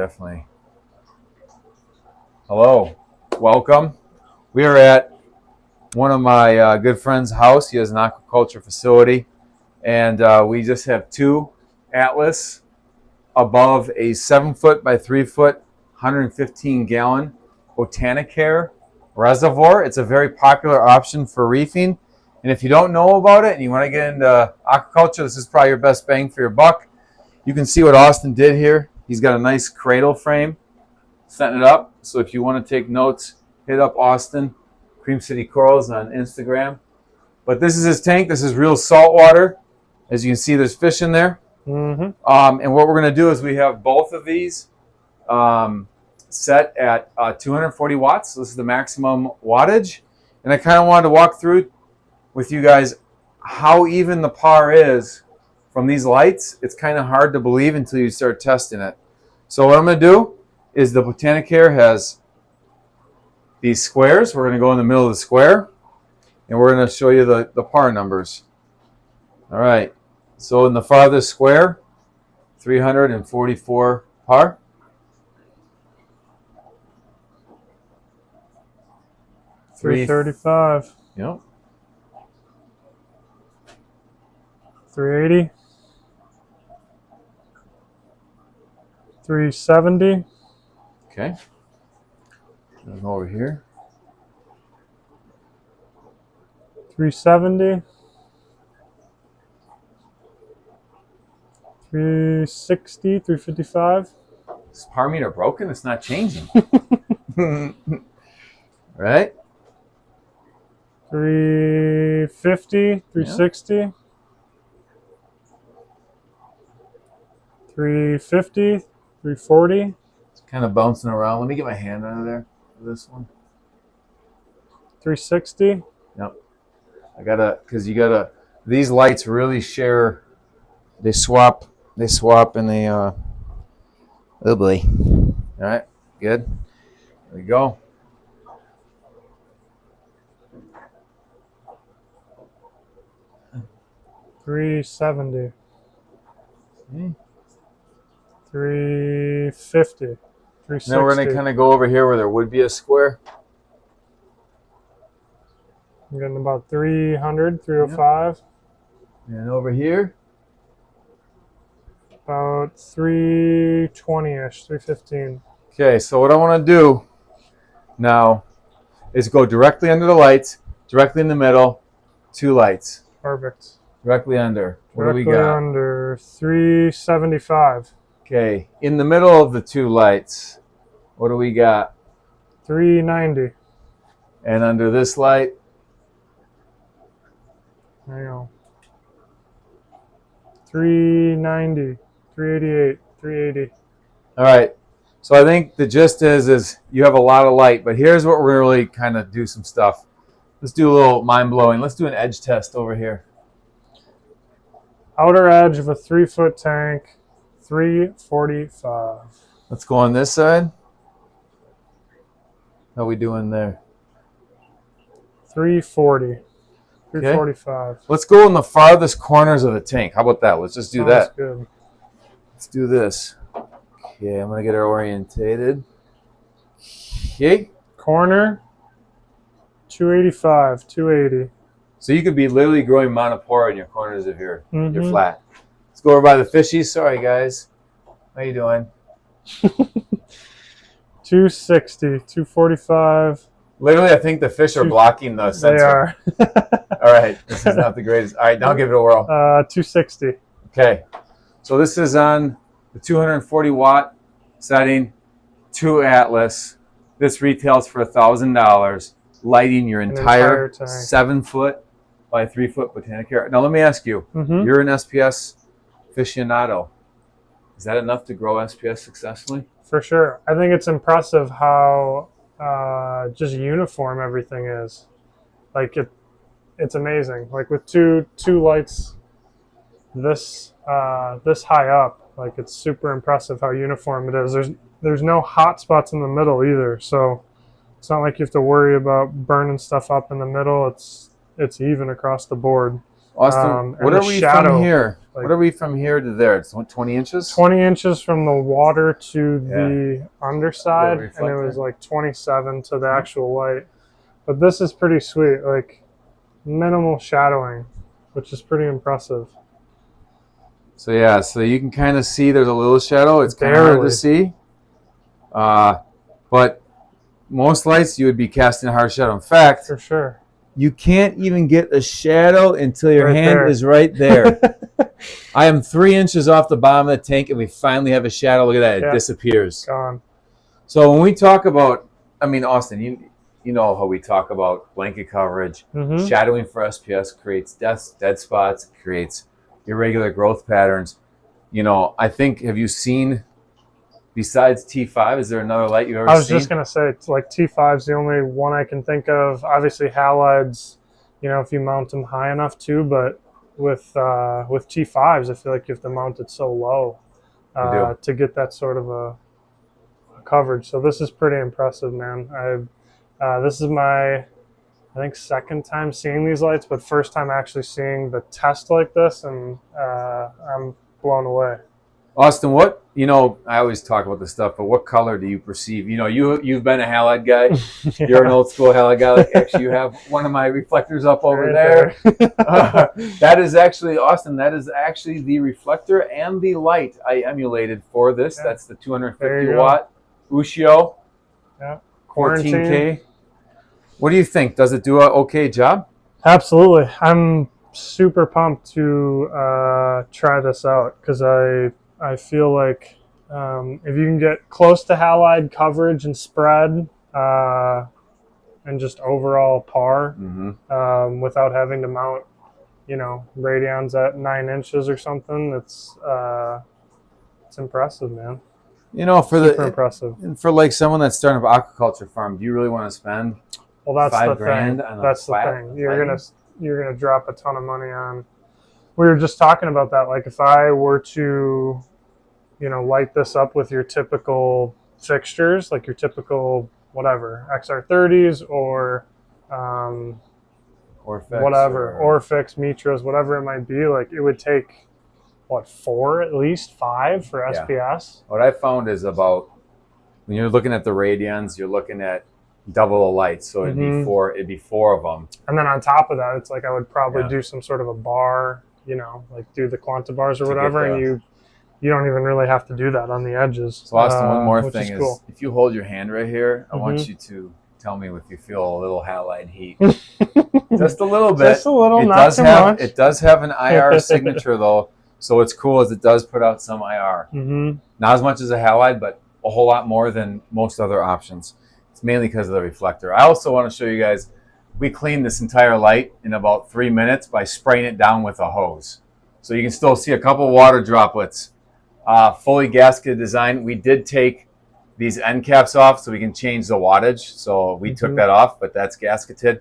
Definitely. Hello, welcome. We are at one of my good friend's house. He has an aquaculture facility, and we just have two Atlas above a 7-foot by 3-foot, 115-gallon Botanicare reservoir. It's a very popular option for reefing, and if you don't know about it and you want to get into aquaculture, this is probably your best bang for your buck. You can see what Austin did here. He's got a nice cradle frame, setting it up. So if you want to take notes, hit up Austin, Cream City Corals on Instagram. But this is his tank. This is real salt water. As you can see, there's fish in there. Mm-hmm. And what we're going to do is we have both of these set at 240 watts. So this is the maximum wattage. And I kind of wanted to walk through with you guys how even the par is from these lights. It's kind of hard to believe until you start testing it. So what I'm going to do is the Botanicare has these squares. We're going to go in the middle of the square, and we're going to show you the par numbers. All right. So in the farthest square, 344 par. $335. Yep. 380. 370. Okay. Go over here. 370. 360. 355. Is par meter broken? It's not changing. Right? 350. 360. 350. 340. It's kind of bouncing around. Let me get my hand out of there for this one. 360. Yep. Because you gotta, these lights really share, they swap and they, oh boy. All right, good. There we go. $370. Okay. 350. 360. Now we're going to kind of go over here where there would be a square. I'm getting about 300, 305. Yep. And over here. About 320-ish, 315. Okay, so what I want to do now is go directly under the lights, directly in the middle, two lights. Perfect. Directly under. What do we got? Directly under 375. Okay, in the middle of the two lights, what do we got? 390. And under this light? There you go. 390, 388, 380. All right. So I think the gist is you have a lot of light, but here's what we're really kind of do some stuff. Let's do a little mind-blowing. Let's do an edge test over here. Outer edge of a 3-foot tank, 345. Let's go on this side. How are we doing there? 340. 345. Okay. Let's go in the farthest corners of the tank. How about that? Let's just do that. Good. Let's do this. Okay, I'm going to get her orientated. Okay. Corner, 285, 280. So you could be literally growing monopora in your corners if you're flat. Let's go over by the fishies. Sorry, guys. How you doing? 260, 245. Literally, I think the fish are blocking the sensor. They are. All right. This is not the greatest. All right, now give it a whirl. 260. Okay. So this is on the 240-watt setting, 2 Atlas. This retails for $1,000, lighting your entire 7-foot by 3-foot Botanicare. Now, let me ask you, you're an SPS aficionado. Is that enough to grow SPS successfully? For sure. I think it's impressive how just uniform everything is. Like it's amazing. Like with two lights this high up, like it's super impressive how uniform it is. There's no hot spots in the middle either, so it's not like you have to worry about burning stuff up in the middle. It's even across the board. Austin, And what the are we shadow, from here? like, What are we from here to there? It's 20 inches? 20 inches from the water to Yeah. the underside, The and it reflector? was like 27 to the actual light. But this is pretty sweet, like minimal shadowing, which is pretty impressive. So yeah, so you can kind of see there's a little shadow. It's kind of hard to Barely. see. But most lights you would be casting a hard shadow. In fact, For sure. you can't even get a shadow until your Right hand there. is right there. I am 3 inches off the bottom of the tank, and we finally have a shadow. Look at that; it Yeah. disappears. Gone. So when we talk about, I mean, Austin, you know how we talk about blanket coverage, Mm-hmm. shadowing for SPS creates dead spots, creates irregular growth patterns. You know, I think, have you seen, besides T5, is there another light you've ever seen? I was just going to say, it's like T5 is the only one I can think of. Obviously, halides, you know, if you mount them high enough too, but with T5s, I feel like you have to mount it so low You do. to get that sort of a coverage. So this is pretty impressive, man. This is my, I think, second time seeing these lights, but first time actually seeing the test like this, and I'm blown away. Austin, what, you know, I always talk about this stuff, but what color do you perceive? You know, you've been a halide guy. Yeah. You're an old school halide guy. Like, actually, you have one of my reflectors up over Right there. there. That is actually, Austin, that is actually the reflector and the light I emulated for this. Yeah. That's the There 250 you go. watt Ushio Yeah. 14K. What do you think? Does it do an okay job? Absolutely. I'm super pumped to try this out because I feel like if you can get close to halide coverage and spread and just overall par without having to mount, you know, radions at 9 inches or something, it's impressive, man. You know, Super impressive. and for like someone that's starting an aquaculture farm, do you really want to spend Well, that's the $5,000 thing. on a That's the flat thing. lighting? You're gonna drop a ton of money on. We were just talking about that. Like if I were to, you know, light this up with your typical fixtures, like your typical whatever XR30s or Orfix whatever Orfix, Mitras, whatever it might be, like it would take what, 4 at least 5 for Yeah. SPS. What I found is about, when you're looking at the radians, you're looking at double the lights, so it'd be four of them. And then on top of that, it's like I would probably Yeah. do some sort of a bar, you know, like do the Quanta bars or To get whatever, the- and you don't even really have to do that on the edges. So Austin, one more which thing is, cool. if you hold your hand right here, I want you to tell me if you feel a little halide heat. Just a little bit. Just a little, It not does too have much. it does have an IR signature though, so what's cool is it does put out some IR. Not as much as a halide, but a whole lot more than most other options. It's mainly because of the reflector. I also want to show you guys, we cleaned this entire light in about 3 minutes by spraying it down with a hose. So you can still see a couple water droplets. Fully gasketed design. We did take these end caps off so we can change the wattage. So we took that off, but that's gasketed.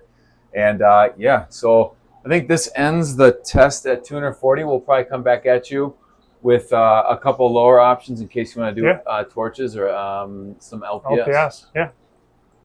And yeah, so I think this ends the test at 240. We'll probably come back at you with a couple lower options in case you want to do torches or some LPS. Yeah.